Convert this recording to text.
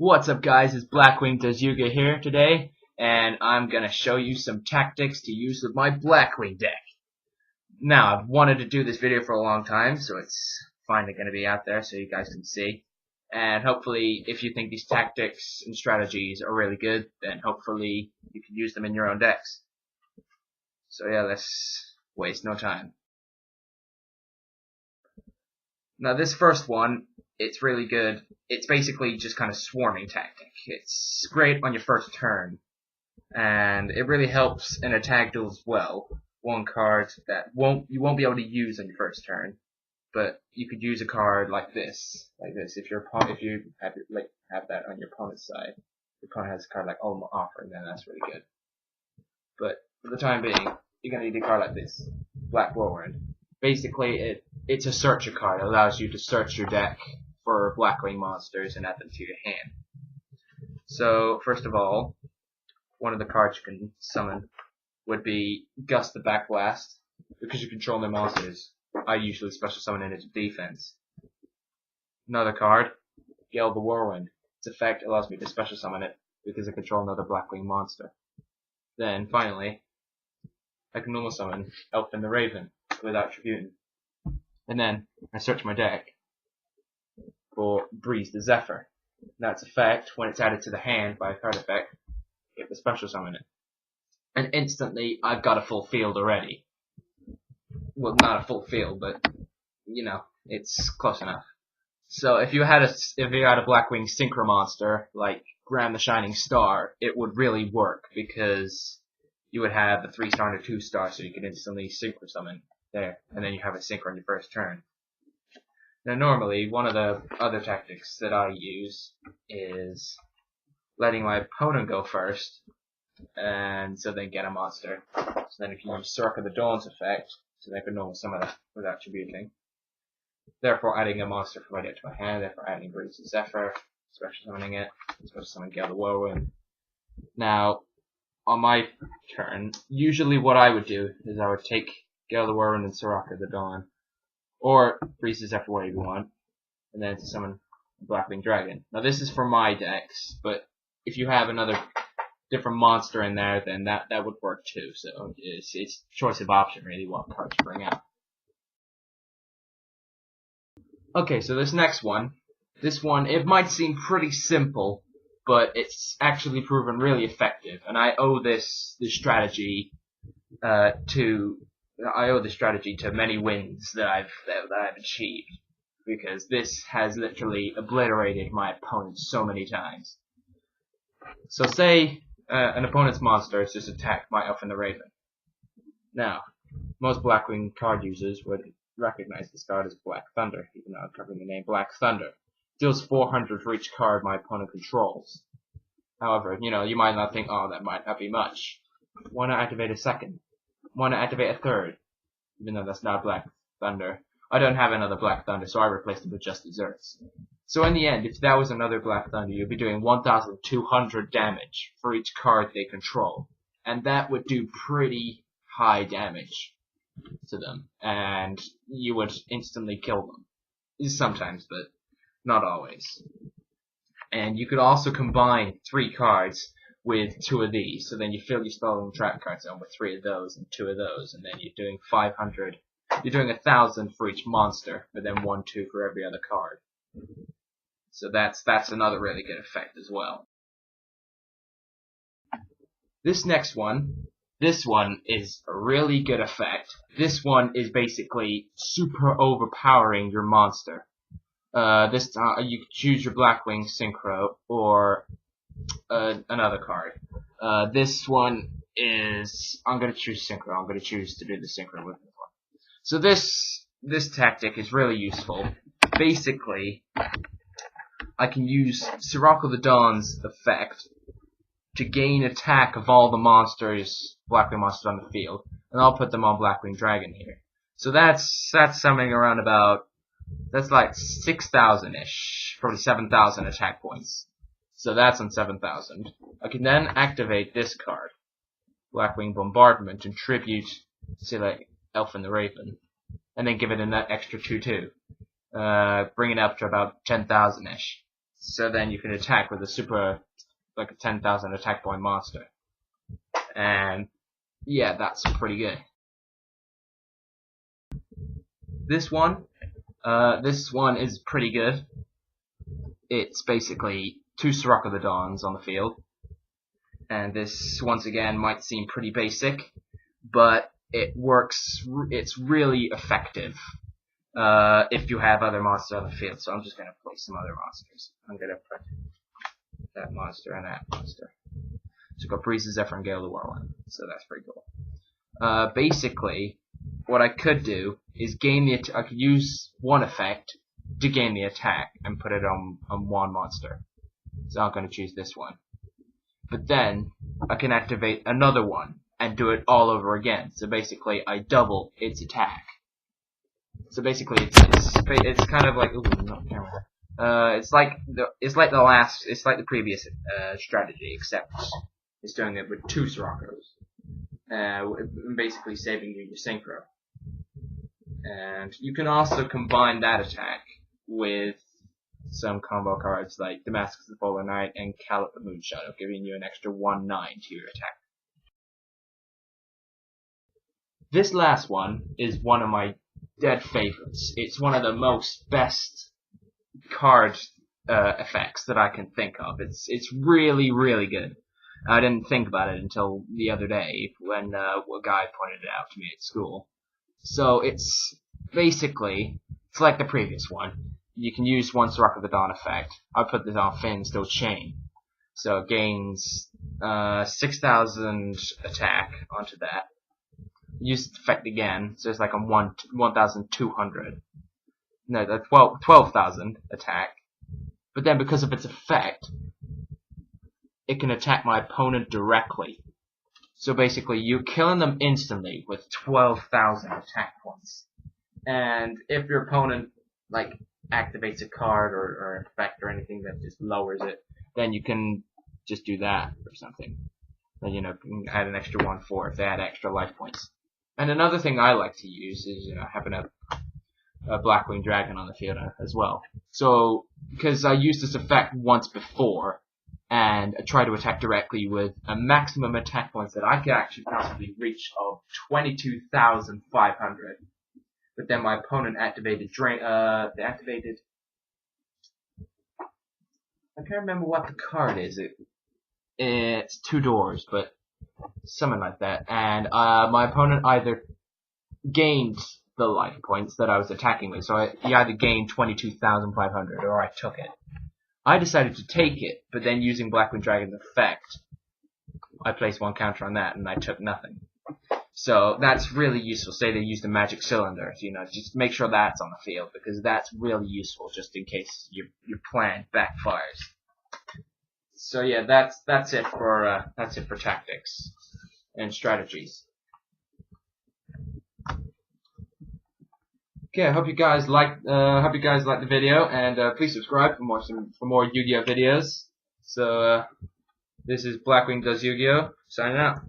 What's up, guys? It's Blackwing Yuga here today, and I'm gonna show you some tactics to use with my Blackwing deck. Now, I've wanted to do this video for a long time, so it's finally gonna be out there so you guys can see. And hopefully, if you think these tactics and strategies are really good, then hopefully you can use them in your own decks. So yeah, let's waste no time. Now, this first one, it's really good. It's basically just kind of swarming tactic. It's great on your first turn, and it really helps in attack duels as well. One card that you won't be able to use on your first turn, but you could use a card like this. If you have that on your opponent's side, your opponent has a card like Ultimate Offer, then that's really good. But for the time being, you're gonna need a card like this, Black Whirlwind. Basically, it's a searcher card. It allows you to search your deck for Blackwing monsters and add them to your hand. So, first of all, one of the cards you can summon would be Gust the Backblast. Because you control their monsters, I usually special summon it into defense. Another card, Gale the Whirlwind. Its effect allows me to special summon it because I control another Blackwing monster. Then, finally, I can normal summon Elfin the Raven without Tributing. And then, I search my deck for Breeze the Zephyr. That's effect, when it's added to the hand by a card effect, you have to special summon it. And instantly, I've got a full field already. Well, not a full field, but, you know, it's close enough. So if you had a Blackwing Synchro monster, like Graham the Shining Star, it would really work, because you would have the 3-star and a 2-star, so you could instantly synchro summon there, and then you have a synchro on your first turn. Now, normally, one of the other tactics that I use is letting my opponent go first, and so they get a monster. So then if you use Circle the Dawn's effect, so they can normal summon it without tributing. Therefore, adding a monster from my deck to my hand, therefore adding Breeze the Zephyr, special summoning it, special summon Gale the Whirlwind. Now, on my turn, usually what I would do is I would take Gale the Whirlwind and Soraka the Dawn, or Breeze the Zephyr, whatever you want, and then to summon Blackwing Dragon. Now this is for my decks, but if you have another different monster in there, then that would work too. So it's choice of option really what cards to bring out. Okay, so this next one, it might seem pretty simple, but it's actually proven really effective, and I owe this strategy to many wins that I've achieved, because this has literally obliterated my opponent so many times. So say an opponent's monster has just attacked my Elfin the Raven. Now, most Blackwing card users would recognize this card as Black Thunder, even though I'm covering the name Black Thunder. Deals 400 for each card my opponent controls. However, you might not think, oh, that might not be much. Why not activate a second? Why not activate a third? Even though that's not Black Thunder. I don't have another Black Thunder, so I replaced it with just Desserts. So in the end, if that was another Black Thunder, you'd be doing 1,200 damage for each card they control. And that would do pretty high damage to them. And you would instantly kill them. Sometimes, but not always. And you could also combine 3 cards with 2 of these, so then you fill your spell and trap card zone with 3 of those and 2 of those, and then you're doing 500. You're doing 1,000 for each monster, but then 1, 2 for every other card. So that's another really good effect as well. This next one, this one is a really good effect. This one is basically super overpowering your monster. This time you can choose your Blackwing Synchro or another card. This one is, I'm going to choose Synchro. I'm going to choose to do the Synchro with this one. So this tactic is really useful. Basically, I can use Soraka the Dawn's effect to gain attack of all the monsters, Blackwing monsters on the field, and I'll put them on Blackwing Dragon here. So that's something around about, that's like 6,000-ish, probably 7,000 attack points. So that's on 7,000. I can then activate this card, Blackwing Bombardment, and tribute to like Elfin the Raven, and then give it an extra 2/2, bring it up to about 10,000-ish. So then you can attack with a super, like a 10,000 attack point monster. And yeah, that's pretty good. This one is pretty good. It's basically 2 Dons on the field. And this, once again, might seem pretty basic, but it works, it's really effective if you have other monsters on the field. So I'm just going to play some other monsters. I'm going to put that monster and that monster. So got Breeze, Zephyr, and Gale the Whirlwind. So that's pretty cool. Basically, what I could do is gain the I could use one effect to gain the attack and put it on one monster. So I'm going to choose this one. But then I can activate another one and do it all over again. So basically, I double its attack. So basically, it's kind of like it's like the previous strategy, except it's doing it with 2 Sirocco's, basically saving you your synchro. And you can also combine that attack with some combo cards like Damascus the Polar Knight and Callop the Moonshadow, giving you an extra 1/9 to your attack. This last one is one of my dead favorites. It's one of the best card effects that I can think of. It's really, really good. I didn't think about it until the other day when a guy pointed it out to me at school. So it's basically, it's like the previous one. You can use one Rock of the Dawn effect. I put this on Finn Steel Chain. So it gains 6,000 attack onto that. Use the effect again, so it's like on 1,200. No, that's 12,000 attack. But then because of its effect, it can attack my opponent directly. So basically, you're killing them instantly with 12,000 attack points. And if your opponent like activates a card or an effect or anything that just lowers it, then you can just do that or something. Then you can add an extra 1/4 if they add extra life points. And another thing I like to use is having a Blackwing dragon on the field as well. So because I used this effect once before, and I tried to attack directly with a maximum attack points that I could actually possibly reach of 22,500. But then my opponent activated I can't remember what the card is. It's 2 doors, but something like that. And my opponent either gained the life points that I was attacking with, so he either gained 22,500 or I took it. I decided to take it, but then using Blackwing Dragon's effect, I placed 1 counter on that and I took nothing. So that's really useful. Say they used a magic cylinder, just make sure that's on the field, because that's really useful just in case your plan backfires. So yeah, that's it for tactics and strategies. Okay, I hope you guys liked the video, and please subscribe for more Yu-Gi-Oh videos. So this is Blackwing Does Yu-Gi-Oh, signing out.